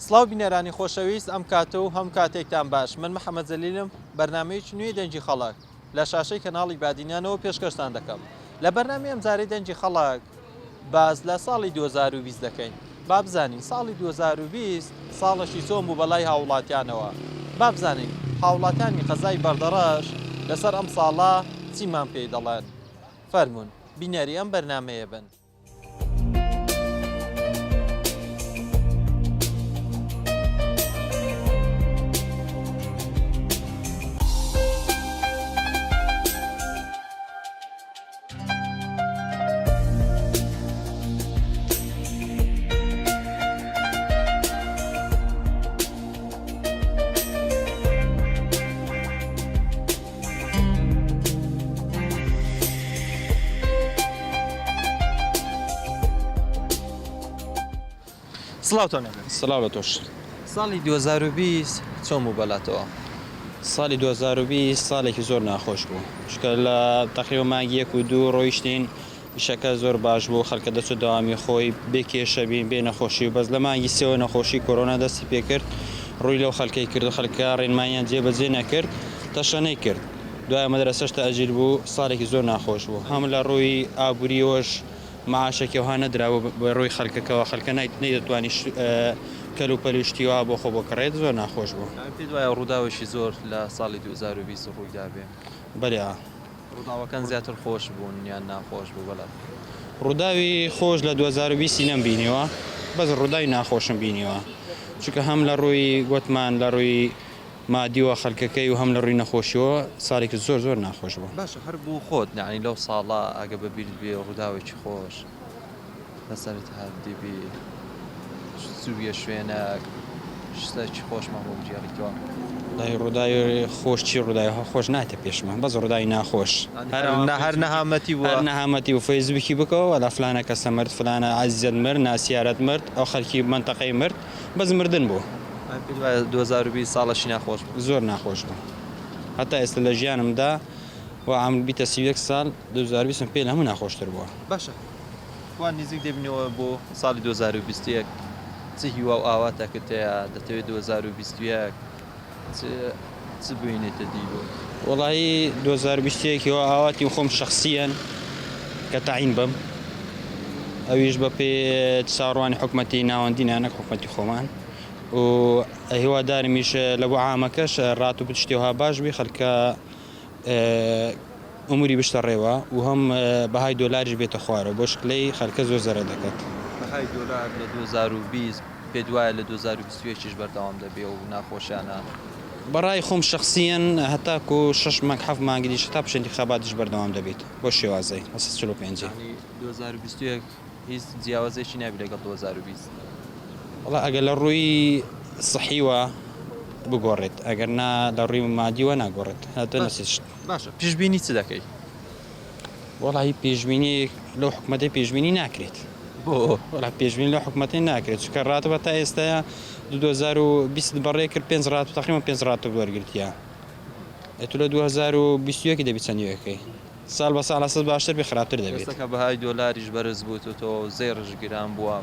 سڵاو بینەرانی خۆشەویست ئەم کاتە و هەم کاتێکتان باش من محەممەد جەلیلم بەرنامەیەکی نوێی دەنجی خەڵک لە شاشەی کەناڵی بادینیانەوە پێشکەشتان دەکەم لە بەرنامی ئەمجارەی دەنجی خەڵک باز لە ساڵی 2020 دەکەین با بزانین ساڵی 2020 ساڵەشی چۆن بوو بەلای هاوڵاتیانەوە با بزانین هاوڵاتیانی قەزای بەردەڕەش لەسەر ئەم ساڵە چیمان پێی دەڵێن فەرمونون بینەری ئەم بەرنامەیە بن. سڵاو بە تۆش. ساڵی 2020 چۆن بوو بەلاتەوە؟ ساڵی 2020 ساڵێکی زۆر ناخۆش بوو چکە لە تەقریبا مانگی 1 و 2 ڕۆیشتین ئیشەکە زۆر باش بوو خەڵکە دەچوو داوامی خۆی بێ کێشە بین بێ نەخۆشی و بەس لە مانگی سێوە نەخۆشی کۆرۆنا دەستی پێکرد ڕووی لەو خەڵکەی کرد و خەڵکە ڕێنمانیان جێبەجێ نەکرد تەشەنەی کرد دوای مەدرسەش تەئەجیل بوو ساڵێکی زۆر ناخۆش بوو هەم لە ڕووی ئابووریەوەش معاشێکی وها نەدراوە بە ڕووی خەڵکەکەەوە خەڵکە نەیدەتوانی کەل و پەلیشتیوا بۆ خۆ بۆ کڕێت زۆر ناخۆش بوو. پێ دوایە ڕووداوەشی زۆر لە ساڵی 2020 ڕوویدا بێ بەڵێ ڕووداوەکان زیاتر خۆش بوون یان ناخۆش بوو بەڵات ڕووداوی خۆش لە 2020 نەمبینیوە بەس ڕووداوی ناخۆشم بینیوە چونکە هەم لە ڕووی گوتمان لە ڕووی مادیوە خەڵکەکەی و هەم لە ڕووی نەخۆشیەوە ساڵێکی زۆر زۆر ناخۆش بوو. باشە هەر بوو خۆت نانی لەو ساڵە ئەگە بەبیرت بێ ڕووداوێکی خۆش لەسەرت هەردیبی سوویە شوێنە شتێکی خۆشمان بۆ بجێڕیتەوە لای ڕووداوی خۆش چی ڕووداوی خۆش ناتە پێشمان بەس ڕووداوی ناخۆش هەر نەهامەتی بووە نەهامەتی و فەیسبووکی بکەوە لە فلانە کەسە مرد فلانە عەزیزت مرد ناسیارەت مرد ئەو خەڵکی منتەقەی مرد بەس مردن بوو. 2020 ساڵەشی ناخۆش بوو زۆر ناخۆش بوو هەتا ئێستا لە ژیانمدا و عامل بیتە 31 ساڵ 2020 پێ لە هەموو ناخۆشتر بووە. باشە وان نزیک دەبنەوە بۆ ساڵی 2021 چ هیوا و ئاواتەکەتەیە دەتەوێت 2021 چ بووینێتە دی بۆ وڵایی 2021ەوە ئاواتی خۆم شخصیان کە تاعین بم ئەویش بە پێ چاڕوانی حکومەتی ناوەندینە نەک حکومەتی خۆمان و هیوادارمیش لە بۆ عامەکەش ڕات و پشتیەوەها باش بی خەڵکە ئەموری بشتە ڕێوە و هەم بەهای دۆلاریش بێتە خوارەوە بۆ شکلەی خەڵکە زۆر زەرە دەکات. بەهای دۆلار لە 2020 پێ دوایە لە 2021ش بەردەوام دەبێ و ناخۆشیانە بەڕای خۆم شخصیان هەتاکو 6 مانگ 7 مانگیش تا پشتی خەباتیش بەردەوام دەبێت بۆ شێوازەی 45 2021 هیچ جیاوازێکی نابێت لەگەڵ 2020 وڵا ئەگەر لە ڕووی سەحیوە بگۆڕێت ئەگەر نا لە ڕووی مادیوە ناگۆڕێت هاتە نەسیشت. باشە پێشبینی چ دەکەی؟ وڵی پێشبینی لەو حکومەتی پێشبینی ناکرێت بۆ وڵا پێشبینی لە حکومەتی ناکرێت چکە ڕاتەوە تا ئێستاە 2020 بەڕێ کرد 5 ڕات و تقریبا 5 ڕات و وەرگرتیە ئەتو لە 2021 دەبی چەندیەکەی ساڵ بە ساڵ سەد باشتر بێ خراپتر دەبێت. ئێستاکە بەهای دۆلاریش بەرز بوو تۆ زێڕش گران بووە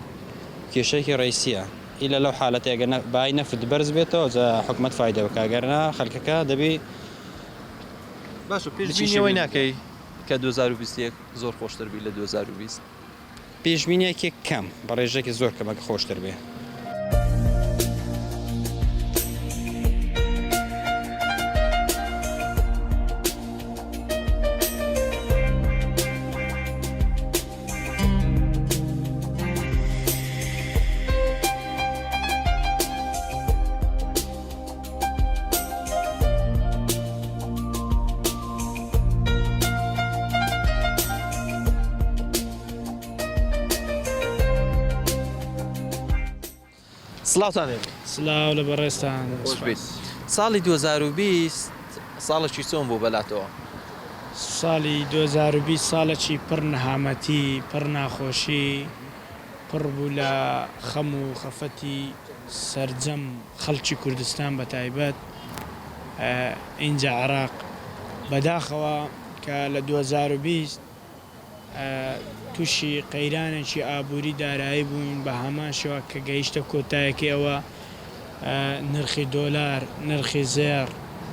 کێشەیەکی ڕیسیە ئیلە لەو حالەتێگە بای نەفت بەرز بێتەوە جا حکومەت فایدەوە کاگەرنا خەڵکەکە دەبی. باشە پێشبینیەوەی ناکەی کە 2021 زۆر خۆشتر بی لە 2020 پێشبینیەکی کەم بە ڕێژێکی زۆر کەمەکە خۆشتر بێ. سڵاوتانێ سلااو لە بەڕێستان خۆش بیت. ساڵی 2020 ساڵێکی چۆن بوو بەلاتەوە؟ ساڵی 2020 ساڵێکی پڕ نەهامەتی پڕ ناخۆشی پڕ بوو لە خەم و خەفەتی سەرجەم خەڵکی کوردستان بە تایبەت اینجا عێراق بەداخەوە کە لە 2020 تووشی قەیرانێکی ئابووری دارایی بوون بە هەمان شێوە کە گەیشتە کۆتایەکەوە نرخی دۆلار نرخی زێر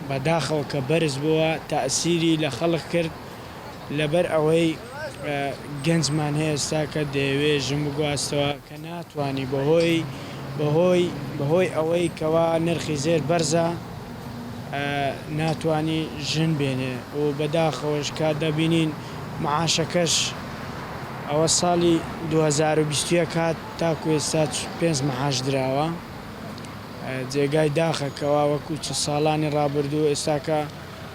بەداخەوە کە بەرز بووە تەئسیری لە خەڵک کرد لەبەر ئەوەی گەنجمان هەیە ئێستا کە دەیەوێ ژن بگواستەوە کە ناتوانی بەهۆی ئەوەی کەوا نرخی زێر بەرزە ناتوانی ژن بێنێ و بەداخەوەش کات دەبینین معاشەکەش ئەوە ساڵی 2020 کات تاکو ئێستا 5 مەعاش درراوە جێگای داخەکەەوە وەکو چ ساڵانی ڕابردوو ئێستاکە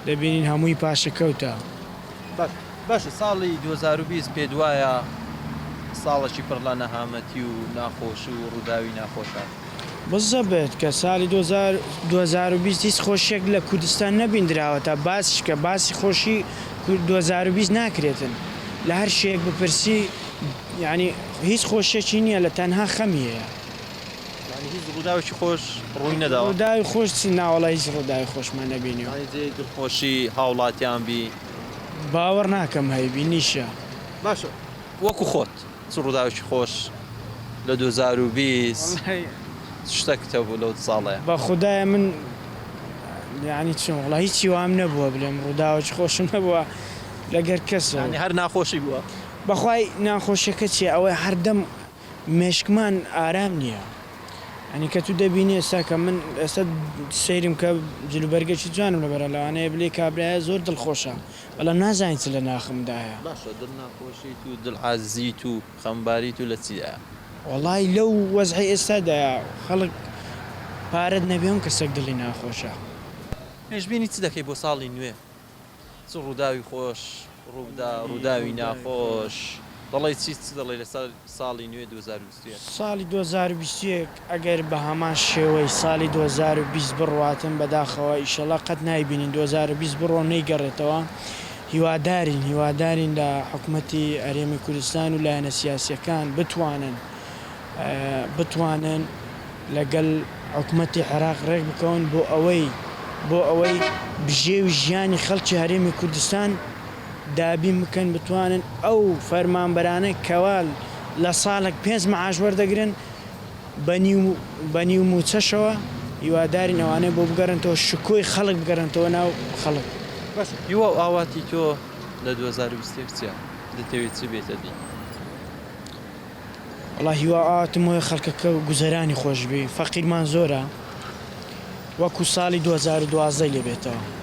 دەبینین هەمووی پاشەکەوتە. باشە ساڵی 2020 پێ دوایە ساڵێکی پڕ لە نەهامەتی و ناخۆشی و ڕووداوی ناخۆشە. بزە بێت کە ساڵی 2020 هیچ خۆشیێک لە کوردستان نەبیندراوەتە باسیش کە باسی خۆشی 2020 ناکرێتن لە هەر شێک بپرسی یعنی هیچ خۆشیێکی نییە لە تەنها خەمیەیە ڕووداوی خۆش ڕووی نەداوە ڕووداوی خۆش ناوەڵی هیچ ڕووداوی خۆشمان نەبینیوە دڵخۆشی هاوڵاتیان بی باوەڕ ناکەم هەیبی نیشە. باشە وەکو خۆت چ ڕووداوی خۆش لە 2020 شتێکتە بوو لەو ساڵەیە بە خوددایە من یعنی چۆن وڵا هیچی وام نەبووە بلێم ڕووداوی خۆشم نەبووە لەگەر کەسە هەر ناخۆشی بووە بەخوای ناخۆشیەکە چیە ئەوەی هەردەم مێشکمان ئارام نییە ئەنی کە تو دەبینی ئێستا کە من ئێستا سەیرم کە جلوبەرگێکی جوانم لەبەرە لەوانەیە بلێ کابراایە زۆر دڵخۆشە بەڵام نازانیت لە ناخمدایە باشە دڵ ناخۆشیت و دڵعازیت و خەمباریت و لە چیدایە وەڵای لەو وەزعی ئێستادایە خەڵک پارەت نەبێم کەسێک دڵی ناخۆشە. پێشبینی چ دەکەی بۆ ساڵی نوێ چ ڕووداوی خۆش ڕووداوی ناخۆش دەڵی چی دەڵێ لە ساڵی نوێ 2020 ساڵی 2021 ئەگەر بە هەمان شێوەی ساڵی 2020 بڕواتن بەداخەوە ئیشەڵا قەت نایبینین 2020 بڕۆ نەیگەڕێتەوە هیوادارین لە حکوومەتی ئەرێمی کوردستان و لایەنە سیاسیەکان بتوانن لەگەڵ حکوومەتی عێراق ڕێک بکەون بۆ ئەوەی بژێوی ژیانی خەڵکی هەرێمی کوردستان دابین بکەن بتوانن ئەو فەرمانبەرانەی کەوال لە ساڵێک 5 مەعاش وەردەگرن بە نیو موچەشەوە هیوادارین ئەوانەی بۆ بگەڕنتەوە شکۆی خەڵک بگەڕنتەوە ناو خەڵک. هیوا ئاواتی تۆ لە 2020 چیە دەتەوێت چ بێتە دی؟ وەڵا هیوا ئاواتم وەیە خەڵکەکە گوزەرانی خۆشبی فەقیرمان زۆرە وەکو ساڵی 2012 لێ بێتەوە.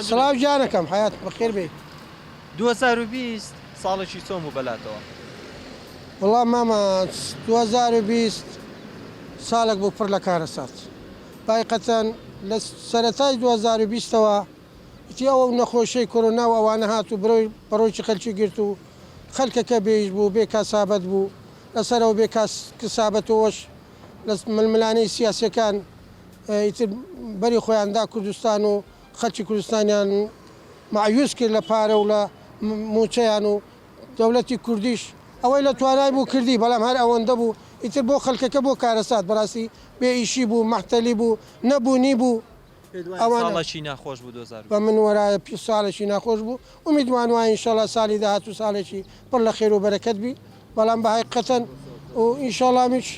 سڵاو جارەکەم حیات بەخێر بێ 2020 ساڵێکی چۆم و بەلاتەوە وەڵام مامە 2020 ساڵێک بوو پڕ لە کارەسات باقەتەن لە سەرەتای 2020ەوە ئیتی ئەوە نەخۆشەی کۆرۆنا و ئەوانە هات و بەڕۆیی خەلکی گرت و خەلکەکە بێژ بوو بێ کاسابەت بوو لەسەرەوە بێ کسابەتەوەش لە ململانەی سیاسەکان ئیتر بەری خۆیاندا کوردستان و خەلکی کوردستانیان معیوس کرد لە پارە و لە موچەیان و دەوڵەتی کوردیش ئەوەی لە توانای بوو کردی بەڵام هەر ئەوەندە بوو ئیتر بۆ خەلکەکە بۆ کارەسات بەڕاستی بێ ئیشی بوو مەحتەلی بوو نەبوونی بوو ساڵێکی ناخۆش بوو 2020 بە من وەرایە ساڵێکی ناخۆش بوو ئومیدوان وایە ئینشەڵا ساڵی داهات و ساڵێکی پڕ لە خێر و بەرەکەت بی بەڵام بە حقیقەتەن و ئینشەڵامیش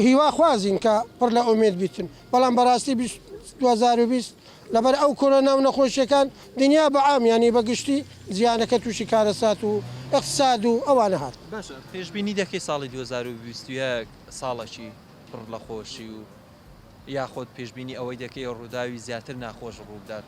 هیوا خوازین کە پڕ لە ئومێد بیتن بەڵام بەڕاستی 2020 لەبەر ئەو کۆرۆنا و نەخۆشیەکان دنیا بە عام ینی بەگشتی زیانەکە تووشی کارەسات و اقتصاد و ئەوانە هات. باشە پێشبینی دەکەی ساڵی 2021 ساڵێکی پڕ لە خۆشی و یاخۆت پێشبینی ئەوەی دەکەی ڕووداوی زیاتر ناخۆش ڕوودات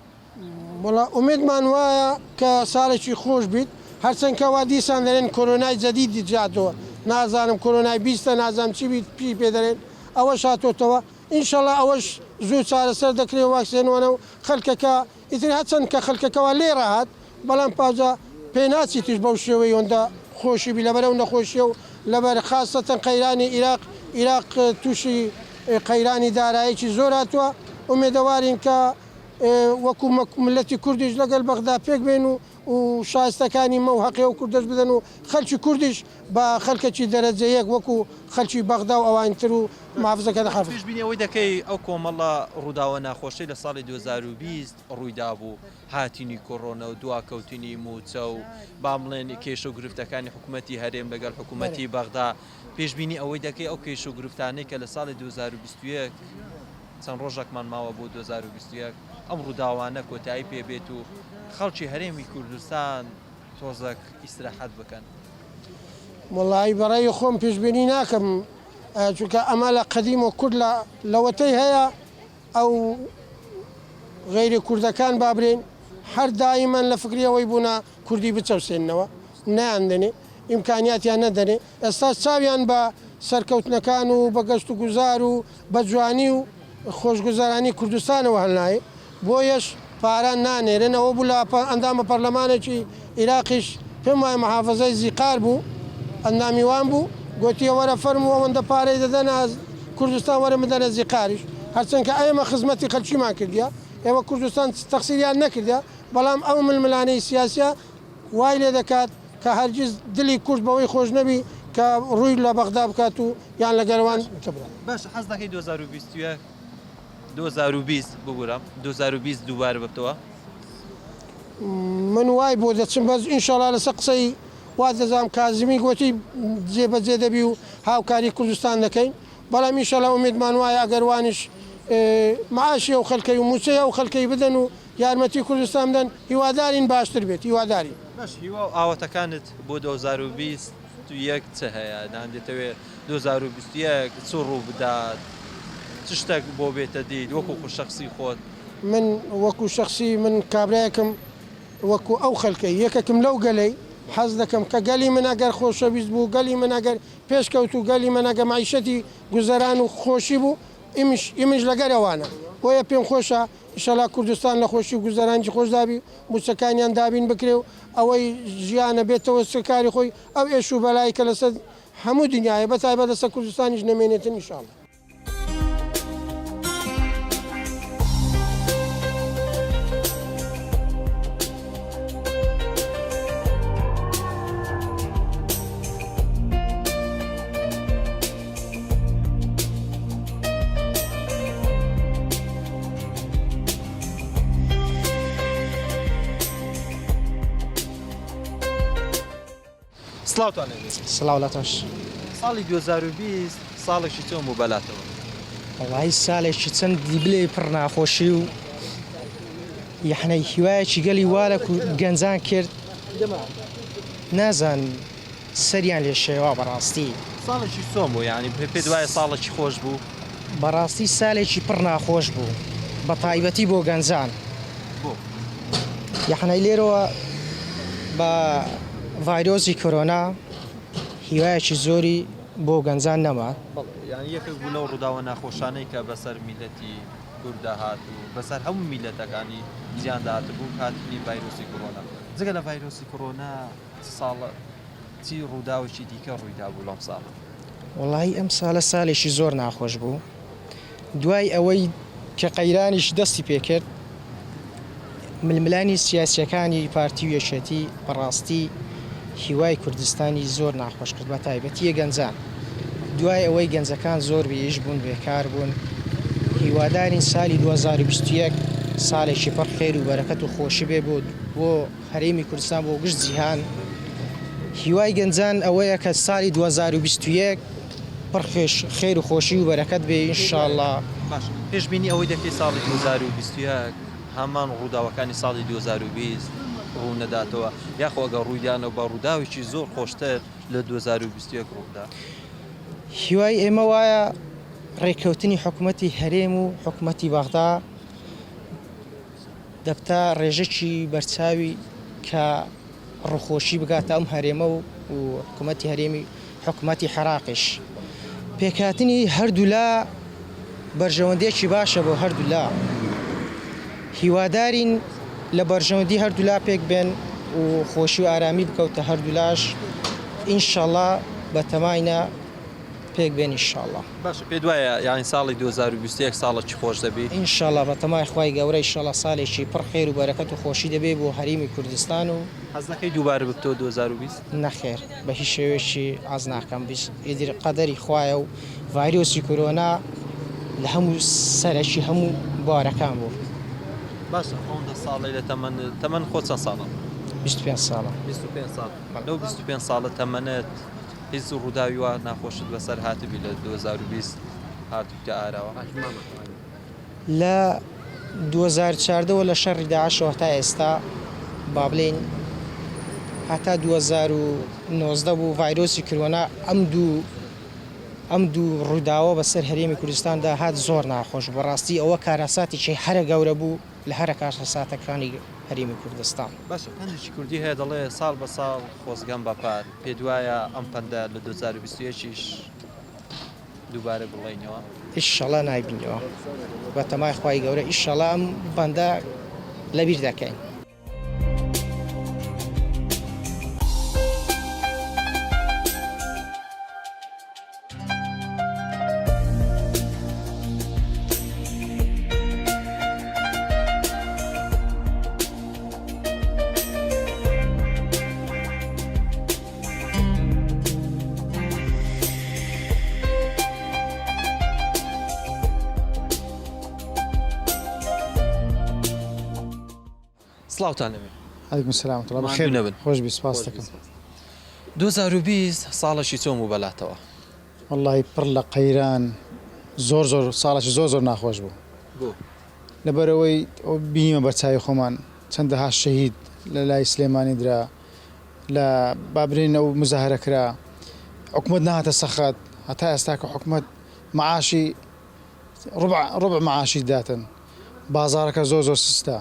وڵا ئومێدمان وایە کە ساڵێکی خۆش بیت هەرچەندکەوا دیسان دەرێن کۆرۆنای جەدیدی جاتەوە نازانم کۆرۆنای 20 نازانم چی بیت پی پێ دەرێن ئەوە شاتۆتەوە ئینشەڵا ئەوەش زوو چارەسەر دەکرێت واکسێنوانە و خەلکەکە ئیتر هەچەند کە خەلکەکەەوە لێ ڕاهات بەڵام پاجا پێناچی توش بەو شێوەی ئەوەندە خۆشی بی لەبەرە و نەخۆشیە و لەبەر خاستەتەن قەیرانی عێراق تووشی قەیرانی دارایەکی زۆر هاتووە ئومێدەوارین کە وەکو ملەتی کوردیش لەگەڵ بەغدا پێک بێن و شایستەکانی مە و حەقێ و کوردەش بدەن و خەلکی کوردیش بە خەلکەکی دەرەجەیەک وەکو خەلکی بەغدا و ئەوانتر و محافزەکە دەخاف. پێشبینی ئەوەی دەکەی ئەو کۆمەڵە ڕووداوە ناخۆشی لە ساڵی 2020 ڕوویدا بوو هاتینی کۆڕۆنە و دواکەوتنی موچە و با بڵێن کێشە و گرفتەکانی حکوومەتی هەرێم لەگەڵ حکوومەتی بەغدا پێشبینی ئەوەی دەکەی ئەو کێشە و گرفتانەی کە لە ساڵی 2021 چەند ڕۆژێکمان ماوە بۆ 2021 ئەم ڕووداوانە کۆتایی پێبێت و خەڵکی هەرێمی کوردستان تۆزێک ئیستراحەت بکەن. وڵی بەڕێی خۆم پێشبێنی ناکەم چونکە ئەمە لە قەدیم و کورد لەوەتەی هەیە ئەو غەیری کوردەکان بابرێن هەر دایمان لە فکریەوەی بوونا کوردی بچەوسێنەوە نایاندنێ ئیمکانیاتیان نەدەنێ ئێستا چاویان بە سەرکەوتنەکان و بە گەشت و گوزار و بە جوانی و خۆشگوزارانی کوردستانەوە هەڵنایە بۆیەش پاران نانێرنەوە بوو لە ئەندامە پەرلەمانێکی عێراقیش پێم وایە محافەزەی زیقار بوو ئەندامیوان بوو گوتیە وەرە فەرم و ئەوەندە پارەی دەدەنا کوردستان وەرە بدەنە زیقاریش هەرچەندکە ئێمە خزمەتی خەلکیمان کردیا ئێوە کوردستان تەقسیریان نەکردیا بەڵام ئەو ململانەی سیاسە وای لێ دەکات کە هەرگیز دلی کورد بەوەی خۆش نەبی کە ڕووی لە بەغدا بکات و یان لە گەروان باش حەز دەکەی 2020 ببوورم 2020 دووبارە ببتەوە من وای بۆ دەچم بەس ئینشاڵا لەسەر قسەی وا دەزانم کازمی گوتی جێبەجێ دەبی و هاوکاری کوردستان دەکەین بەڵام ئینشاڵا ئومێدمان وایە ئەگەروانش معاشی ئەو خەلکەی و موچەی ئەو خەلکەی بدەن و یارمەتی کوردستان بدەن هیوادارین باشتر بێت هیواداری باش هیوا و ئاواتەکانت بۆ 2020 چه هەیە دەتەوێت 2021 چ ڕوو بدات چ شتێک بۆ بێتە دیت وەکو شەخسی خۆت من وەکو شخصی من کابراایەکەم وەکو ئەو خەلکەی یەکەکەم لەو گەلەی حەز دەکەم کە گەلی من ئەگەر خۆشەویست بوو گەلی من ئەگەر پێشکەوت و گەلی من ئەگە معیشەتی گوزەران و خۆشی بوو ئیمش لەگەرەوانە بۆیە پێم خۆشە ئینشەڵا کوردستان لە خۆشی و گوزەرانی خۆش دابی موچەکانیان دابین بکرێ و ئەوەی ژیانە بێتەوە سکاری خۆی ئەو ئێش و بەلای کە لەسەر هەموو دنیاە بەتایبەت لەسەر کوردستانیش نەمێنێتن ئینشاڵڵا. سڵاواتەش ساڵی 2020 ساڵێکی چۆن بوو بەلاتەوە وڵی ساڵێکی چەند دیبلێ پڕ ناخۆشی و یەحنەی هیوایەکی گەلی وارە و گەنجان کرد نازان سەریان لێ شێوا بەڕاستی ساڵێکی چۆن بوو یعنی پێ دوایە ساڵێکی خۆش بوو بەڕاستی ساڵێکی پڕ ناخۆش بوو بە تایبەتی بۆ گەنجان یەحنەی لێرەوە بە ڤایرۆسی کۆرۆنا هیوایەکی زۆری بۆ گەنجان نەما یعنی یەکێک بوو لەو ڕووداوە ناخۆشانەی کە بەسەر میلەتی کووردا هات و بەسەر هەموو میلەتەکانی زیاندا هاتبوو هاتنی ڤایرۆسی کۆرۆنا جگە لە ڤایرۆسی کۆرۆنا ساڵە چی ڕووداوێکی دیکە ڕوویدا بوو لەم ساڵ وڵی ئەم ساڵە ساڵێکی زۆر ناخۆش بوو دوای ئەوەی کە قەیرانیش دەستی پێکرد ململانی سیاسیەکانی پارتی و یەکێتی بەڕاستی هیوای کوردستانی زۆر ناخۆش کرد بە تایبەتیە گەنجان دوای ئەوەی گەنجەکان زۆر بێژ بوون بێکار بوون هیوادارین ساڵی 2021 ساڵێکی پڕ خێر و بەرەکەت و خۆشی بێ بۆ هەرێمی کوردستان بۆ گشت جیهان هیوای گەنجان ئەوەیە کە ساڵی 2021 پڕ خێر و خۆشی و بەرەکەت بێ ئینشاءڵڵا پێشبینی ئەوەی دەکەی ساڵی 2021 هەمان ڕووداوەکانی ساڵی 2020 ڕوو نەداتەوە یاخۆ ئەگە ڕوویدانەوە بە ڕووداوێکی زۆر خۆشتر لە 2021 ڕوودا هیوای ئێمە وایە ڕێککەوتنی حکوومەتی هەرێم و حکوومەتی بەغدا دەبتا ڕێژەکی بەرچاوی کە ڕووخۆشی بگاتە ئەم هەرێمە و حکوومەتی هەرێمی حکوومەتی حەراقیش پێکهاتنی هەردوولا بەرژەوەندێکی باشە بۆ هەردوولا هیوادارین لە بەرژەوەندی هەردوولا پێک بێن و خۆشی و ئارامی بکەوتە هەردوولاش ئینشەڵڵا بە تەماینە پێک بێن ئینشاءڵڵا. باشە پێ دوایە یانی ساڵی 2021 ساڵێکی خۆش دەبێت ئینشاءڵڵا بە تەمای خوای گەورە ئینشاءڵڵا ساڵێکی پڕ خێر و بەرەکەت و خۆشی دەبێت بۆ هەریمی کوردستان و حەز دەکەی دووبارە بکتەوە 2020 نەخێر بە هیچ شێوێکی ئاز ناکەم ئیدی قەدەری خوایە و ڤایرۆسی کۆرۆنا لە هەموو سەرەکی هەموو بارەکان بوو. باشە ئەوەندە ساڵی لە تەمەن خۆ چەند ساڵە 25 ساڵە 25 ساڵ لەو 25 ساڵە تەمەنێت هیچ ڕووداوی وا ناخۆشت بەسەر هاتبی لە 2020 هاتوکە ئاراوە لە 2014ەوە لە شەڕی داعشەوە تا ئێستا با بڵێن هەتا 2019 بوو ڤایرۆسی کۆرۆنا ئەم دوو ڕووداوە بەسەر هەرێمی کوردستاندا هات زۆر ناخۆش بەڕاستی ئەوە کارەساتێکی هەرە گەورە بوو لە هەرە کارەساتەکانی هەرێمی کوردستان. باشە پندێکی کوردی هەیە دەڵێ ساڵ بە ساڵ خۆزگەم بەپات پێ دوایە ئەم پەندە لە 2021ش دووبارە بڵێنەوە ئیشەڵا نایبینەوە بە تەمای خوای گەورە ئیشەڵا ئەم بەندە لەبیر دەکەین. سڵاوتان لەبێ علیکم سلام و ماندوو خێر نەبن. خۆش بی سپاس دەکەم 2020 ساڵەشی چۆن بوو بەلاتەوە والله پڕ لە قەیران زۆر ساڵێکی زۆر ناخۆش بوو بۆ لەبەرەوەی ئەو بینیمە بەرچاوی خۆمان چەندەها شەهید لە لای سلێمانی درا لە بابرین ئەو مزاهرە کرا حکومت نهاتە سەخات هەتا ئێستا کە حکومت معاشی ڕبع معاشی داتن بازارەکە زۆر سستا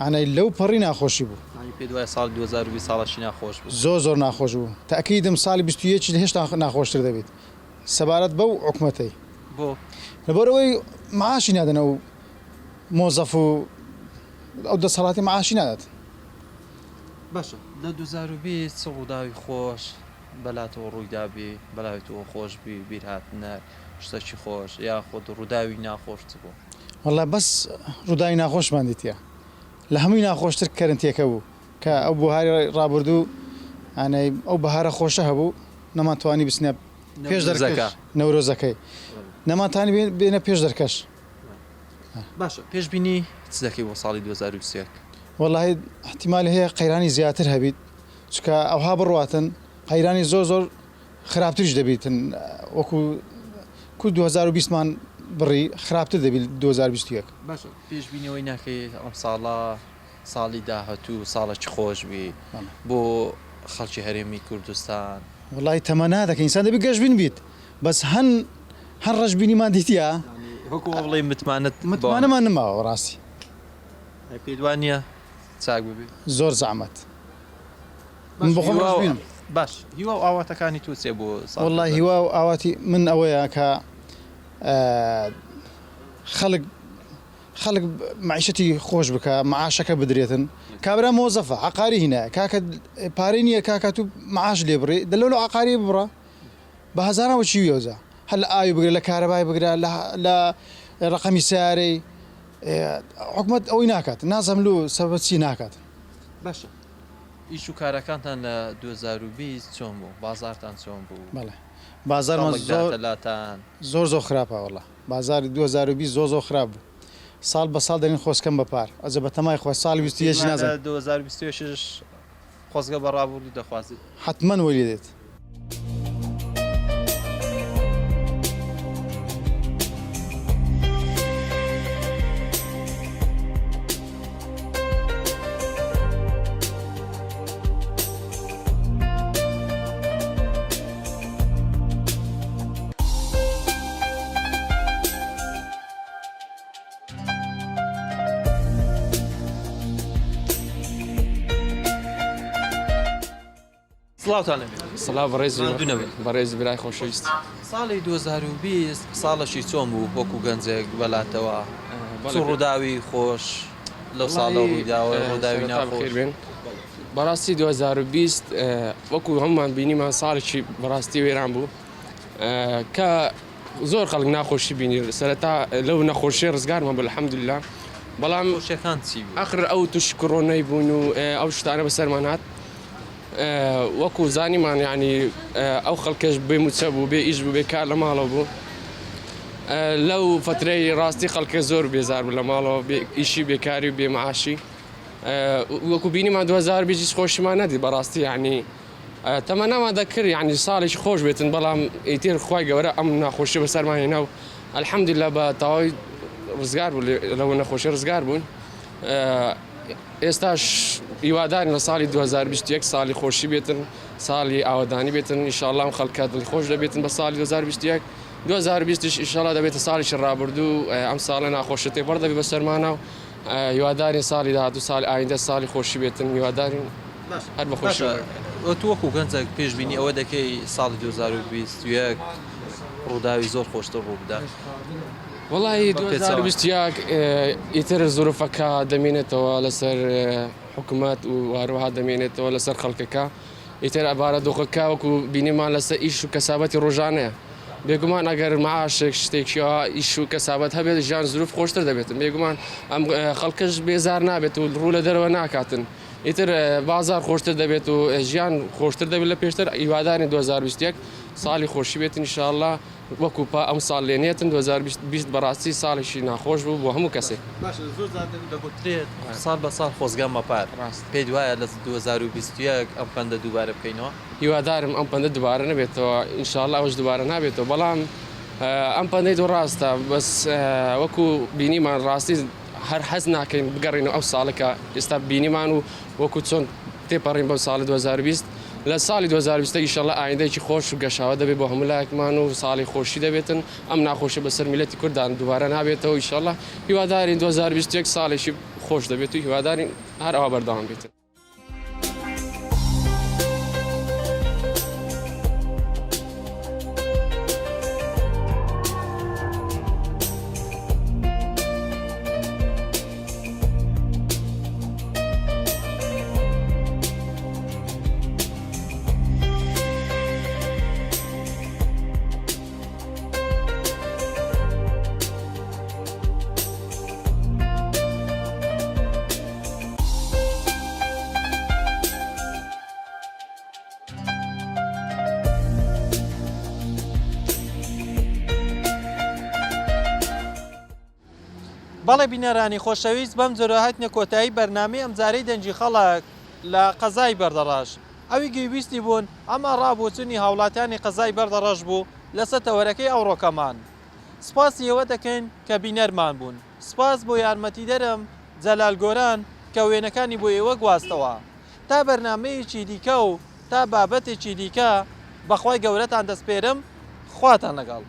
ئەنەی لەو پەڕی ناخۆشی بوو پێ دوای ساڵ 2020 ساڵەشی ناخۆش بوو زۆر ناخۆش بوو تاکیدم ساڵی 21 هێشتا ناخۆشتر دەبێت سەبارەت بەو حکومەتەی بۆ لەبەرەوەی معاشی نادەن ئەو مۆزەف و ئەو دەسەڵاتی معاشی نادات باشە لە 2020 ڕووداوی خۆش بەلاتەوە ڕوویدابی بەلاوێتەوە خۆشببی بیرهاتنە شتێکی خۆش یا خۆت ڕووداوی ناخۆشت بوو وەڵا بەس ڕووداوی ناخۆشمان دیتە لە هەمووی ناخۆشتر کەرنتێکە بوو کە ئەو بوهاری ڕابردوو ئەنەی ئەو بەهارە خۆشە هەبوو نەماتوانی بچنە پێش دەرزەکە نەورۆزەکەی نەماتانی بێنە پێش دەرکەش باشە پێشبینی چ دەکەی بۆ ساڵی 2021 والله احتیمال هەیە قەیرانی زیاتر هەبیت چکە ئەوها بڕاتن قەیرانی زۆر خراپترش دەبیتن وەکو 2020مان بڕی خراپتر دەبیت 2021 باشە پێشبینەوەی ناکەی ئەم ساڵە ساڵی داهاتوو ساڵێکی خۆشبی بۆ خەڵکی هەرێمی کوردستان وڵی تەمەنا دەکە ئینسان دەبی گەشتبین بیت بەس هەن ڕەشبینیمان دیتە وەکو بڵێ متمانەمان نماوە ڕاستی پێدوانە چاک ببێ زۆر زەحمەت من بخۆم ڕەشبینم باش هیوا ئاواتەکانی تو چێ بۆ والله هیوا و ئاواتی من ئەوەیە کە خەڵک معیشەتی خۆش بکە معاشەکە بدرێتن کابرا مۆزەفە عقاری هینە کاکە پارەی نییە کاکە تو معاش لێ بڕێ دەلەو لە عقاری ببڕە بە هەزارەوە چی وێوزە هەل لە ئاوی بگرێت لە کارەبای بگرە لە ڕقەمی سیارەی حکومت ئەوەی ناکات نازەم لو سەبەتی ناکات باشە ئیش و کارەکانتان لە 2020 چۆن بوو بازارتان چۆن بوو بەڵێ بازارمان زۆرلاتان زۆر خراپە وڵە بازاری 2020 زۆر خراپ بوو ساڵ بە ساڵ دەرین خۆزکەم بەپار ئەجە بە تەمای خۆ ساڵی 21 نازانم 2026 خۆزگە بەڕابوردی دەخوازیت حتمما وەلی دێت سڵاوتان لەبێ سڵاو بەڕێز ماندوو نەبێت. بەڕێز برای خۆشەویست ساڵی 2020 ساڵەشی چۆن بوو وەکو گەنجێک بەلاتەوە ڕووداوی خۆش لەو ساڵە ڕوویداوە ڕووداوی ناخۆش بێن بەڕاستی 2020 وەکو هەمومان بینیمان ساڵێکی بەڕاستی وێران بوو کە زۆر خەڵک ناخۆشی بینی سەرەتا لەو نەخۆشیە ڕزگارمان الحەمدوللا بەڵام خۆشیەکان چی بوو؟ ئەخر ئەو توش کۆڕۆنەی بوون و ئەو شتانە بەسەرمان هات وەکو زانیمان یعنی ئەو خەڵکەش بێ موچە بوو بێ ئیش بوو بێ کار لە ماڵەوە بوو لەو فترەی ڕاستی خەڵکە زۆر بێزار بوو لە ماڵەوە ئیشی بێکاری و بێمەعاشی وەکو بینیمان 2020 خۆشیمان نەدی بەڕاستی یعنی تەمەنامان دەکرد یعنی ساڵێکی خۆش بێتن بەڵام ئیتر خوای گەورە ئەم ناخۆشی بەسەرمان هێنا و الحەمدوللا بە تەواوی ڕزگار بوو لەوە نەخۆشی ڕزگار بوون ئێستاش هیوادارین لە ساڵی 2021 ساڵی خۆشی بێتن ساڵی ئاوەدانی بێتن ئینشاءالله خەڵکە دڵخۆش دەبێتن بە ساڵی 2021 2020 ئینشاءالله دەبێتە ساڵێکی ڕابردوو ئەم ساڵە ناخۆشە تێپەڕ دەبێت بەسەرمانە و هیوادارین ساڵی داهاتوو ساڵی ئایندە ساڵی خۆشی بێتن هیوادارین هەر بە خۆشی تو وەکو گەنجێک پێشبینی ئەوە دەکەی ساڵی 2021 ڕووداوی زۆر خۆشتر ڕوو بدات. وڵی 2021 ئیتر زۆرفەکە دەمێنێتەوە لەسەر حکوومەت و واروها دەمێنێتەوە لەسەر خەڵکەکە ئیتر ئەبارە دۆخەکە وەکو بینیمان لەسەر ئیش و کەسابەتی ڕۆژانەیە بێگومان ئەگەر معاشێک شتێکیەوە ئیش و کەسابەت هەبێت ژیان زروف خۆشتر دەبێتن بێگومان ئەم خەڵکەش بێزار نابێت و ڕوو لە دەرەوە ناکاتن ئیتر بازار خۆشتر دەبێت و ژیان خۆشتر دەبێت لە پێشتر هیوادارین 2021 ساڵی خۆشی بێت ئینشاءالله وەکو ئەم ساڵ لێنێتن 2020 بەڕاستی ساڵێکی ناخۆش بوو بۆ هەموو کەسێک دەگوترێت ساڵ بە ساڵ خۆزگە مەپات پێی وایە لە 2021 ئەم پەندە دووبارە بکەینەوە هیوادارم ئەم پەندە دووبارە نەبێتەوە ئینشاءالله ئەوش دووبارە نابێتەوە بەڵام ئەم پەندەی دوو ڕاستە بەس وەکو بینیمان ڕاستی هەر حەز ناکەین بگەڕین ئەو ساڵەکە ئێستا بینیمان و وەکو چۆن تێپەڕین بەم ساڵی 2020 لە ساڵی 2020 ئینشاءالله ئایندەیەکی خۆش و گەشاوە دەبێت بۆ هەموو لایەکمان و ساڵی خۆشی دەبێتن ئەم ناخۆشی بەسەر میلەتی کوردان دووبارە نابێتەوە ئینشاءالله هیوادارین 2021 ساڵێکی خۆش دەبێت و هیوادارین هەر ئەوە بەردەوام بێتن. بەڵێ بینەرانی خۆشەویست بەم جۆرە هاتنە کۆتایی بەرنامەی ئەمجارەی دەنجی خەڵک لە قەزای بەردەڕەش ئەوی گوێویستی بوون ئەمە ڕابوچنی هاوڵاتیانی قەزای بەردەڕەش بوو لەسەر تەوەرەکەی ئەوڕۆکەمان سپاسی ئێوە دەکەین کە بینەرمان بوون سپاس بۆ یارمەتی دەرم جەلال گۆران کە وێنەکانی بۆ ئێوە گواستەوە تا بەرنامەیەکی دیکە و تا بابەتێکی دیکە بەخوای گەورەتان دەسپێرم خواتان لەگەڵ